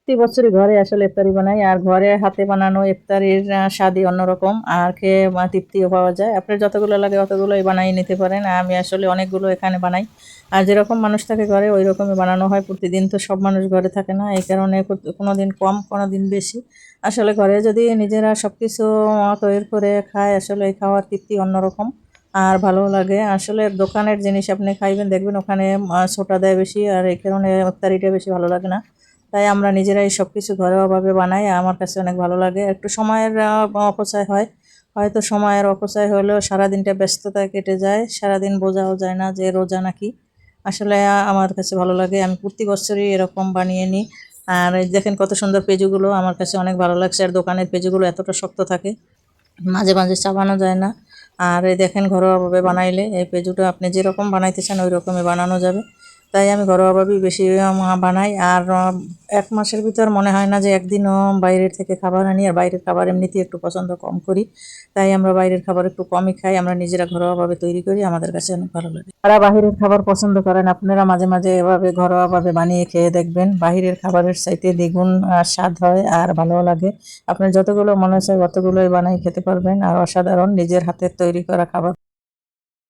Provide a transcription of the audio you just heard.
প্রতি বছরই ঘরে আসলে ইফতারি বানাই, আর ঘরে হাতে বানানো ইফতারির স্বাদই অন্যরকম, আর খেয়ে তৃপ্তিও পাওয়া যায়। আপনার যতগুলো লাগে অতগুলোই বানিয়ে নিতে পারেন। আমি আসলে অনেকগুলো এখানে বানাই, আর যেরকম মানুষ থাকে ঘরে ওই রকমই বানানো হয়। প্রতিদিন তো সব মানুষ ঘরে থাকে না, এই কারণে কোনো দিন কম কোনো দিন বেশি। আসলে ঘরে যদি নিজেরা সবকিছু তৈরি করে খায়, আসলে এই খাওয়ার তৃপ্তি অন্যরকম আর ভালো লাগে। আসলে দোকানের জিনিস আপনি খাইবেন, দেখবেন ওখানে ছোটা দেয় বেশি, আর এই কারণে ইফতারিটা বেশি ভালো লাগে না। তাই আমরা নিজেরাই সবকিছু ঘরোয়াভাবে বানাই, আমার কাছে অনেক ভালো লাগে। একটু সময়ের অপচয় হয়, হয়তো সময়ের অপচয় হলেও সারাদিনটা ব্যস্ততায় কেটে যায়, সারাদিন বোঝাও যায় না যে রোজা নাকি। আসলে আমার কাছে ভালো লাগে, আমি প্রতি বছরই এরকম বানিয়ে নিই। আর এই দেখেন কত সুন্দর পেজুগুলো, আমার কাছে অনেক ভালো লাগছে। আর দোকানের পেজুগুলো এতটা শক্ত থাকে, মাঝে মাঝে চাবানো যায় না। আর এই দেখেন ঘরোয়াভাবে বানাইলে এই পেঁজুটা আপনি যেরকম বানাইতে চান ওই রকমই বানানো যাবে। তাই আমি ঘরোয়াভাবেই বেশি বানাই। আর ১ মাসের ভিতর মনে হয় না যে একদিনও বাইরের থেকে খাবার আনি। আর বাইরের খাবার এমনিতেই একটু পছন্দ কম করি, তাই আমরা বাইরের খাবার একটু কমই খাই। আমরা নিজেরা ঘরোয়াভাবে তৈরি করি, আমাদের কাছে অনেক ভালো লাগে। যারা বাহিরের খাবার পছন্দ করেন, আপনারা মাঝে মাঝে এভাবে ঘরোয়াভাবে বানিয়ে খেয়ে দেখবেন, বাহিরের খাবারের চাইতে দ্বিগুণ স্বাদ হয় আর ভালোও লাগে। আপনার যতগুলো মনে চায় ততগুলোই বানাই খেতে পারবেন, আর অসাধারণ নিজের হাতের তৈরি করা খাবার।